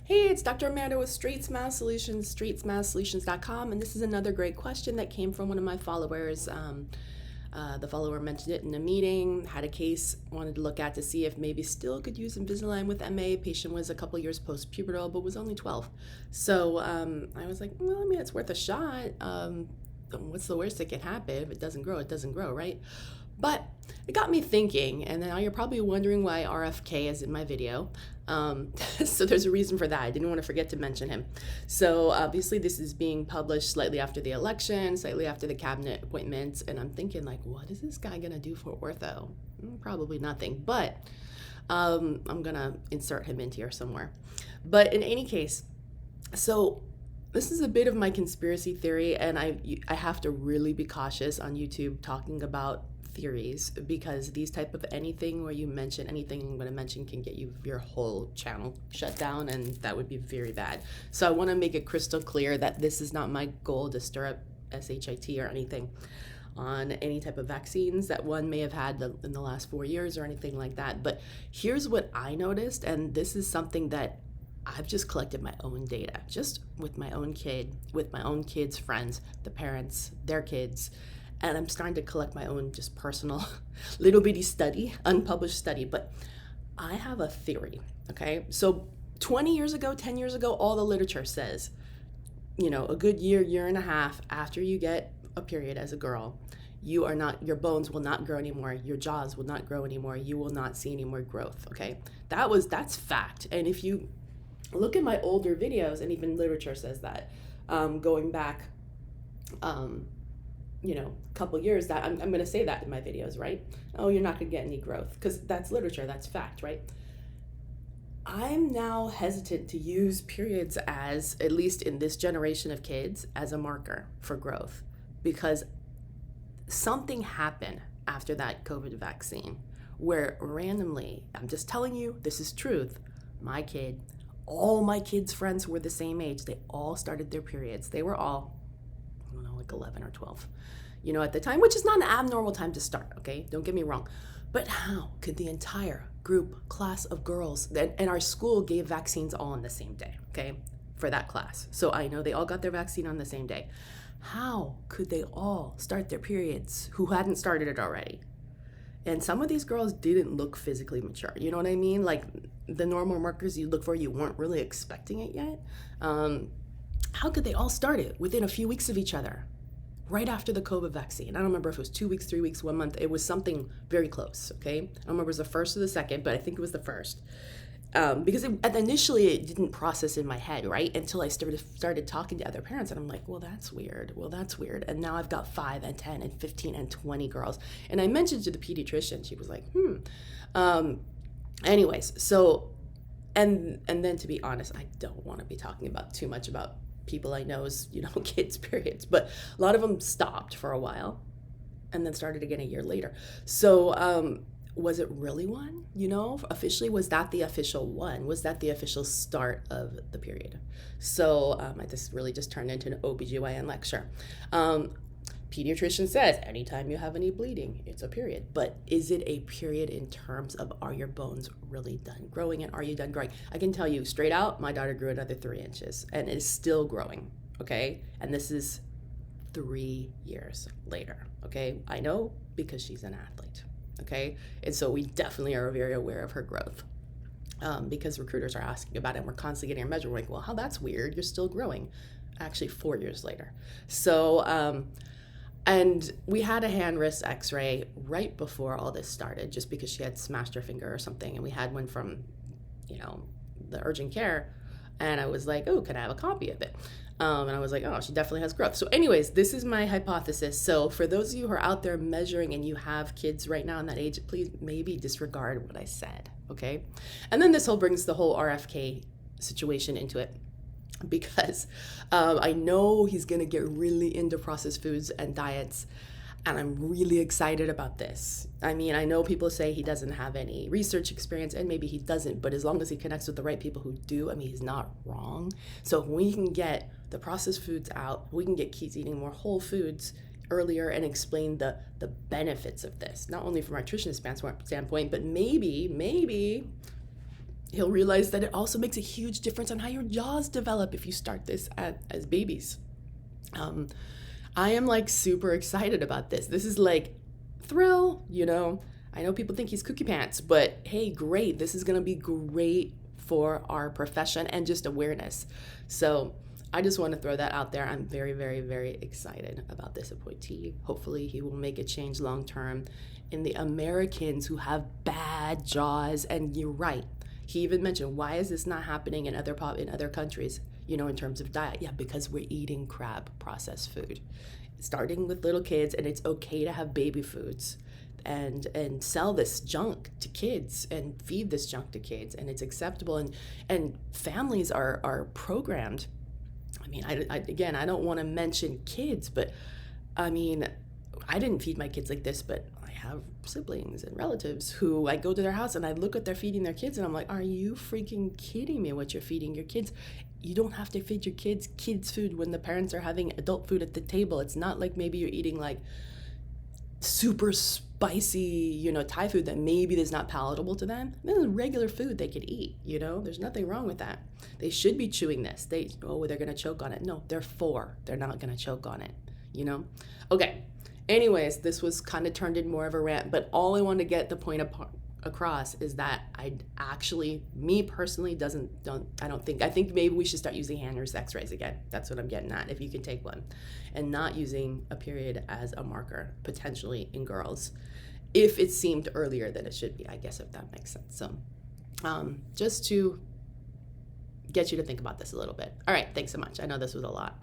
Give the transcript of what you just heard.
Hey, it's Dr. Amanda with Straightsmile Solutions, straightsmilesolutions.com, and this is another great question that came from one of my followers. The follower mentioned it in a meeting, had a case, wanted to look at to see if maybe still could use Invisalign with MA. Patient was a couple years post-pubertal, but was only 12. So I was like, well, I mean, it's worth a shot. What's the worst that can happen? If it doesn't grow, it doesn't grow, right? But it got me thinking, and now you're probably wondering why RFK is in my video. So there's a reason for that. I didn't want to forget to mention him. So obviously this is being published slightly after the election, slightly after the cabinet appointments, and I'm thinking like, what is this guy gonna do for ortho? Probably nothing, but I'm gonna insert him into here somewhere. But in any case, so this is a bit of my conspiracy theory, and I have to really be cautious on YouTube talking about theories, because these type of anything where you mention anything I'm going to mention can get you your whole channel shut down, and that would be very bad. So I want to make it crystal clear that this is not my goal to stir up SHIT or anything on any type of vaccines that one may have had in the last 4 years or anything like that. But here's what I noticed, and this is something that I've just collected my own data, just with my own kid, with my own kids' friends, the parents, their kids, and I'm starting to collect my own just personal little bitty study, unpublished study. But I have a theory, okay? So 20 years ago, 10 years ago, all the literature says, a good year and a half after you get a period as a girl, your bones will not grow anymore, your jaws will not grow anymore, you will not see any more growth, okay? That's fact. And if you look at my older videos, and even literature says that, going back, couple years, that I'm going to say that in my videos, right? Oh, you're not going to get any growth, because that's literature, that's fact, right? I'm now hesitant to use periods as, at least in this generation of kids, as a marker for growth, because something happened after that COVID vaccine where randomly, I'm just telling you, this is truth, all my kids' friends were the same age. They all started their periods. They were all, I don't know, like 11 or 12, at the time, which is not an abnormal time to start, okay? Don't get me wrong. But how could the entire group, class of girls, and our school gave vaccines all on the same day, okay, for that class. So I know they all got their vaccine on the same day. How could they all start their periods who hadn't started it already? And some of these girls didn't look physically mature. You know what I mean? Like the normal markers you look for, you weren't really expecting it yet. How could they all start it within a few weeks of each other, right after the COVID vaccine? I don't remember if it was 2 weeks, 3 weeks, 1 month. It was something very close, okay? I don't remember if it was the first or the second, but I think it was the first. Because initially it didn't process in my head, right? Until I started talking to other parents, and I'm like, well, that's weird. And now I've got 5 and 10 and 15 and 20 girls. And I mentioned to the pediatrician, she was like, anyways, so, and then to be honest, I don't want to be talking about too much about people I know's, kids' periods, but a lot of them stopped for a while and then started again a year later. So, was it really one? Officially, was that the official one? Was that the official start of the period? So this really just turned into an OBGYN lecture. Pediatrician says, anytime you have any bleeding, it's a period. But is it a period in terms of, are your bones really done growing, and are you done growing? I can tell you straight out, my daughter grew another 3 inches and is still growing, okay? And this is 3 years later, okay? I know, because she's an athlete. Okay, and so we definitely are very aware of her growth, because recruiters are asking about it, and we're constantly getting a measure. We're like, well, how that's weird, you're still growing. Actually 4 years later. So and we had a hand wrist X-ray right before all this started, just because she had smashed her finger or something, and we had one from the urgent care, and I was like, oh, can I have a copy of it? And I was like, oh, she definitely has growth. So anyways, this is my hypothesis. So for those of you who are out there measuring and you have kids right now in that age, please maybe disregard what I said, okay? And then this brings the whole RFK situation into it, because I know he's gonna get really into processed foods and diets, and I'm really excited about this. I mean, I know people say he doesn't have any research experience, and maybe he doesn't, but as long as he connects with the right people who do, I mean, he's not wrong. So if we can get the processed foods out, we can get kids eating more whole foods earlier and explain the benefits of this, not only from a nutritionist standpoint, but maybe he'll realize that it also makes a huge difference on how your jaws develop if you start this as babies. I am like super excited about this. This is like thrill, you know. I know people think he's cookie pants, but hey, great. This is going to be great for our profession and just awareness. So I just want to throw that out there. I'm very, very, very excited about this appointee. Hopefully he will make a change long term in the Americans who have bad jaws. And you're right. He even mentioned, why is this not happening in other countries, you know, in terms of diet? Yeah, because we're eating crap processed food, starting with little kids, and it's okay to have baby foods and sell this junk to kids and feed this junk to kids, and it's acceptable, and families are programmed. I mean, I don't want to mention kids, but I mean, I didn't feed my kids like this, but I have siblings and relatives who I go to their house and I look at they're feeding their kids and I'm like, are you freaking kidding me what you're feeding your kids? You don't have to feed your kids food when the parents are having adult food at the table. It's not like maybe you're eating like super spicy, you know, Thai food that maybe is not palatable to them. This is regular food they could eat, you know, there's nothing wrong with that. They should be chewing this. They're going to choke on it. No, they're 4. They're not going to choke on it, you know? Okay. Anyways, this was kind of turned in more of a rant, but all I want to get the point across is that I actually, me personally, I think maybe we should start using hand wrist X-rays again. That's what I'm getting at, if you can take one, and not using a period as a marker, potentially in girls, if it seemed earlier than it should be, I guess, if that makes sense. So just to get you to think about this a little bit. All right, thanks so much. I know this was a lot.